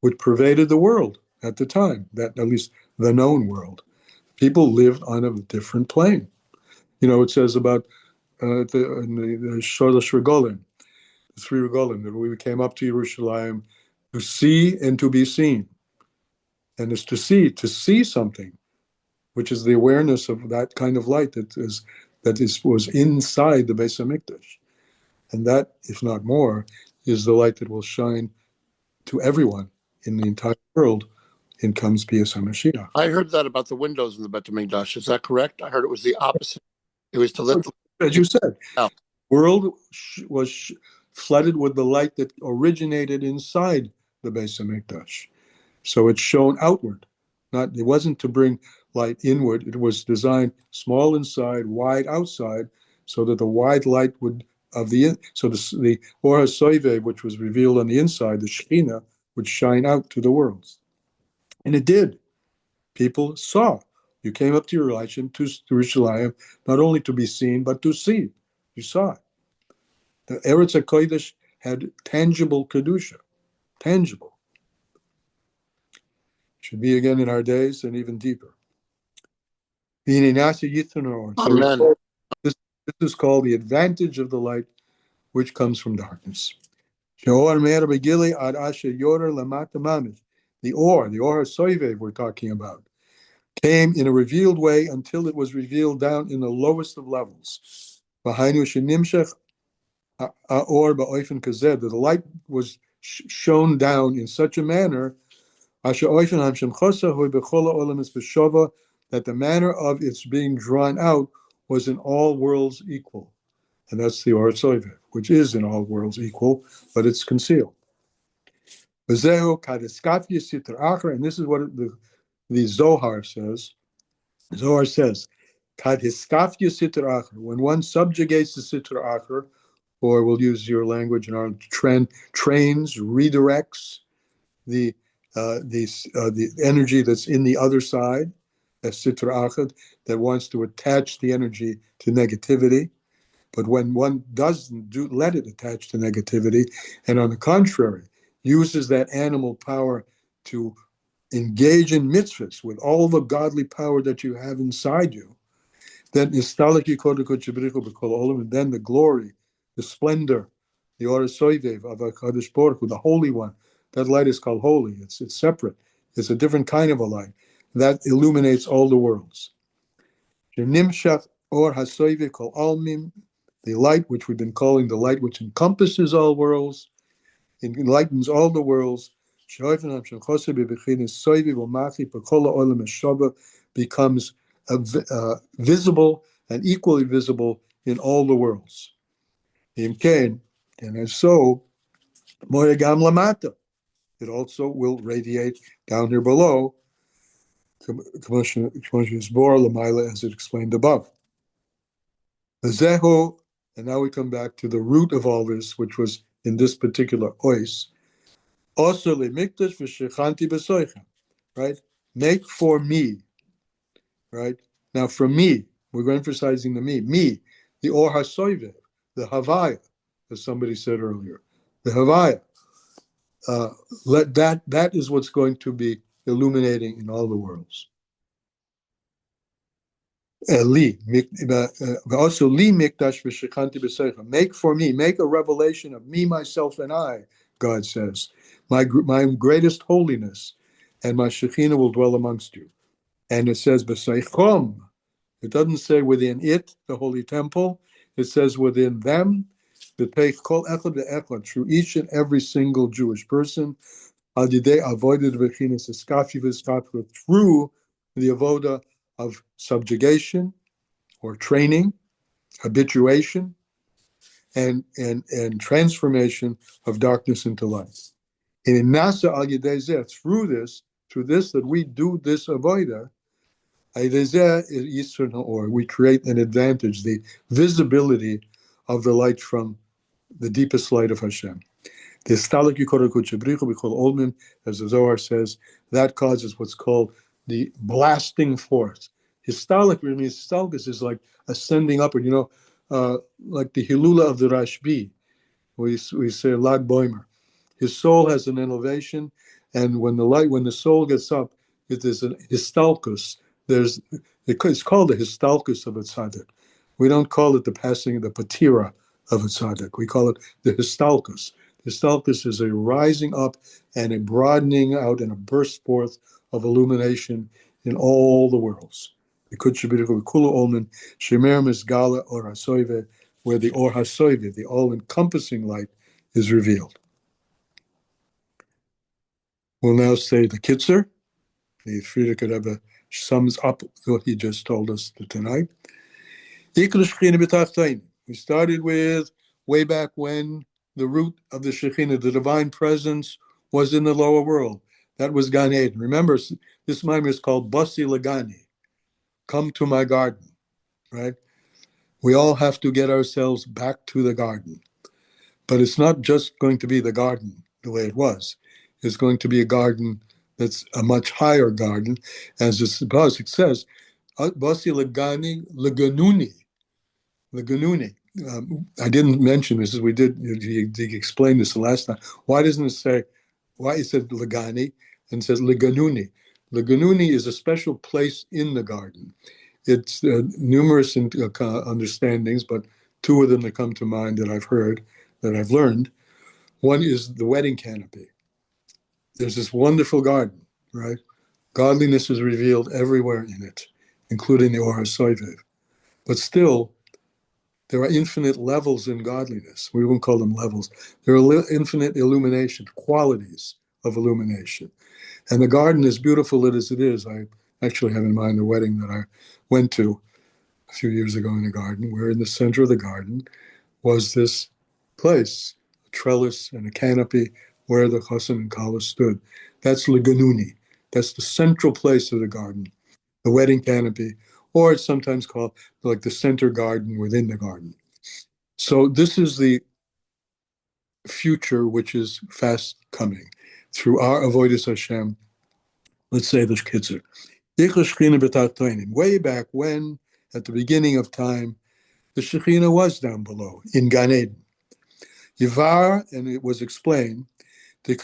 which pervaded the world at the time, that at least the known world. People lived on a different plane. It says about in the Sholosh Regolim, the three Regolim, that we came up to Yerushalayim to see and to be seen. And it's to see something, which is the awareness of that kind of light was inside the Beis HaMikdash. And that, if not more, is the light that will shine to everyone in the entire world in comes Bias HaMashiach. I heard that about the windows in the Bet HaMikdash. Is that correct? I heard it was the opposite. It was to let the As you said, out. The world was flooded with the light that originated inside the Beis HaMikdash. So it shone outward. It wasn't to bring light inward. It was designed small inside, wide outside, so that the wide light the Or HaSoivev, which was revealed on the inside, the Shekhinah, would shine out to the worlds. And it did. People saw. You came up to Yerushalayim, not only to be seen, but to see. You saw it. The Eretz HaKodesh had tangible Kedusha. Tangible. Should be again in our days and even deeper. Amen. So this is called the advantage of the light which comes from darkness. The Or HaSoivev we're talking about, came in a revealed way until it was revealed down in the lowest of levels. That the light was shown down in such a manner that the manner of its being drawn out was in all worlds equal. And that's the Or HaSoivev, which is in all worlds equal, but it's concealed. And this is what the Zohar says. Zohar says, when one subjugates the Sitra Achar, or we'll use your language in our trains, redirects the energy that's in the other side, that's Sitra Achad, that wants to attach the energy to negativity. But when one doesn't let it attach to negativity, and on the contrary, uses that animal power to engage in mitzvahs with all the godly power that you have inside you, then and then the glory, the splendor, the Or HaSoivev of HaKadosh Baruch Hu, the Holy One, that light is called holy. It's separate. It's a different kind of a light that illuminates all the worlds. Or HaSoivev Kol Almim, the light which we've been calling the light which encompasses all worlds, enlightens all the worlds, becomes visible and equally visible in all the worlds. And as so, it also will radiate down here below, as it explained above. And now we come back to the root of all this, which was in this particular ois. Also, right? Make for me, right? Now, for me, we're emphasizing the me, the Or HaSoivev, the Havaya, as somebody said earlier, the Havaya. That is what's going to be illuminating in all the worlds. Also, mikdash v'shechanti b'seicha. Make for me, make a revelation of me, myself, and I. God says, my greatest holiness, and my Shekhinah will dwell amongst you. And it says b'seichom. It doesn't say within it, the holy temple. It says within them, the teich kol echad ve'echad, through each and every single Jewish person, al yidei avodah v'chinas eskafi v'eskatra, through the avodah of subjugation or training, habituation, and transformation of darkness into light. And in Nasa al Yedezeh, through this that we do this avoida, or we create an advantage, the visibility of the light from the deepest light of Hashem. As the Zohar says, that causes what's called the blasting forth. Histalik means stalkus is like ascending upward, like the Hilula of the Rashbi. We say Lag Boimer. His soul has an elevation, and when the soul gets up, it is a histalkus. It's called the histalkus of a tzaddik. We don't call it the passing of the patira of a tzaddik. We call it the histalkus. Histalkus is a rising up and a broadening out and a burst forth of illumination in all the worlds. Where the Or HaSoive, the all-encompassing light, is revealed. We'll now say the Kitzer. The Frierdiker Rebbe sums up what he just told us tonight. We started with way back when the root of the Shekhinah, the divine presence, was in the lower world. That was Gan Eden. Remember, this mimer is called Basi Lagani. Come to my garden, right? We all have to get ourselves back to the garden. But it's not just going to be the garden the way it was. It's going to be a garden that's a much higher garden. As the pasuk says, Basi Lagani Laganuni. Laganuni. I didn't mention this, as we did, he explained this the last time. Why doesn't it say, why it said Lagani and says Laganuni? Laganuni is a special place in the garden. It's numerous understandings, but two of them that come to mind that I've heard, that I've learned. One is the wedding canopy. There's this wonderful garden, right? Godliness is revealed everywhere in it, including the Or HaSoivev. But still, there are infinite levels in godliness. We won't call them levels. There are infinite illumination, qualities of illumination. And the garden, as beautiful as it is, I actually have in mind the wedding that I went to a few years ago in the garden, where in the center of the garden was this place, a trellis and a canopy where the Chassan and Kala stood. That's Laganuni. That's the central place of the garden, the wedding canopy, or it's sometimes called like the center garden within the garden. So this is the future which is fast coming through our avodas Hashem. Let's say the Kitzer. Way back when, at the beginning of time, the Shekhinah was down below in Gan Eden. Yivar, and it was explained, the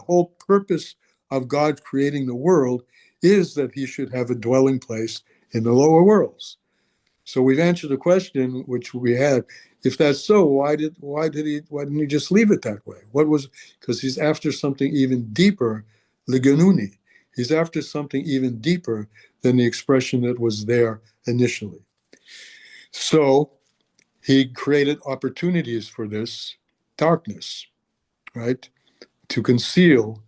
whole purpose of God creating the world is that he should have a dwelling place in the lower worlds. So we've answered the question which we had. If that's so, why didn't he just leave it that way? Because he's after something even deeper, Liganuni. He's after something even deeper than the expression that was there initially. So he created opportunities for this darkness, right? To conceal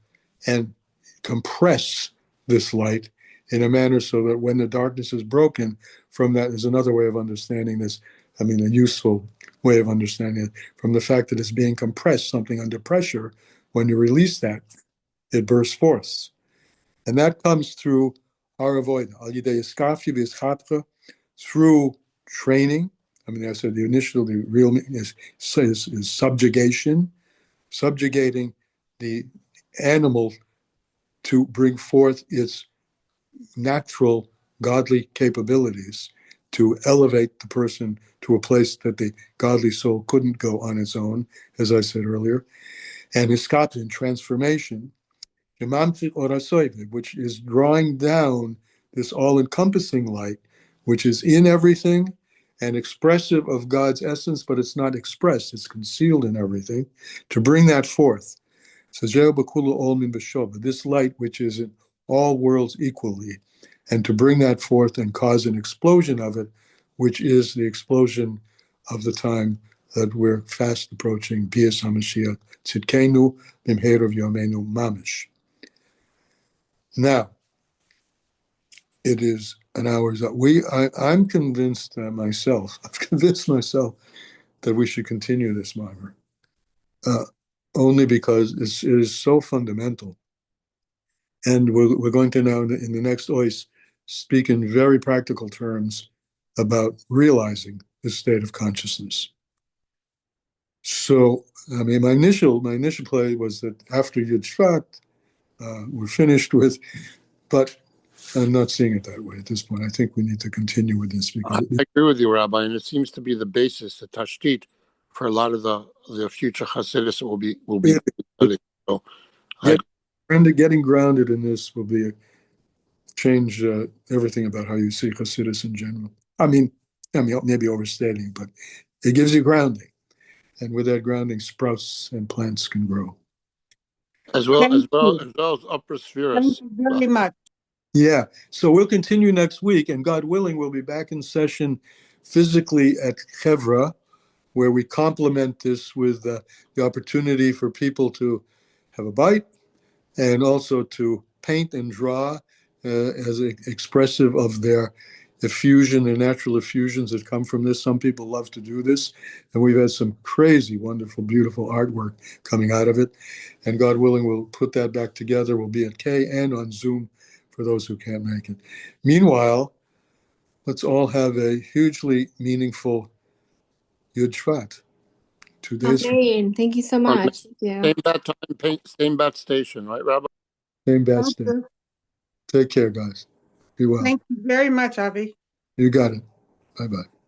and compress this light in a manner so that when the darkness is broken from that, is another way of understanding this. A useful way of understanding it, from the fact that it's being compressed, something under pressure, when you release that, it bursts forth. And that comes through our avoid, through training. I said the real is subjugation, subjugating the animal to bring forth its natural godly capabilities, to elevate the person to a place that the godly soul couldn't go on its own, as I said earlier. And hiskapin, transformation, which is drawing down this all-encompassing light, which is in everything and expressive of God's essence, but it's not expressed, it's concealed in everything, to bring that forth. So this light which is in all worlds equally, and to bring that forth and cause an explosion of it, which is the explosion of the time that we're fast approaching, Bias HaMashiach, Tzidkenu, Bimheir of Yomenu Mamish. Now, it is an hour is up. I'm convinced myself. I've convinced myself that we should continue this, Margaret. Only because it is so fundamental. And we're going to now, in the next OIS, speak in very practical terms about realizing the state of consciousness. So, I mean, my initial play was that after Yud Shvat, we're finished with, but I'm not seeing it that way at this point. I think we need to continue with this I because agree with you, Rabbi, and it seems to be the basis, the tashdit, for a lot of the future Hasidus will be studied. So, getting grounded in this will be change everything about how you see Hasidus in general. I mean, maybe overstating, but it gives you grounding, and with that grounding, sprouts and plants can grow. as well Thank you. as upper Thank spheres. you very much. Yeah. So we'll continue next week, and God willing, we'll be back in session physically at Chevra, where we complement this with the opportunity for people to have a bite and also to paint and draw as expressive of their effusion and natural effusions that come from this. Some people love to do this, and we've had some crazy, wonderful, beautiful artwork coming out of it. And God willing, we'll put that back together. We'll be at K and on Zoom for those who can't make it. Meanwhile, let's all have a hugely meaningful Yud Shvat. 2 days from Amen. Thank you so much. Thank you. Same bat time, same bat station, right, Rabbi? same bad Thank day. you. Take care, guys. Be well. Thank you very much, Avi. You got it. Bye-bye.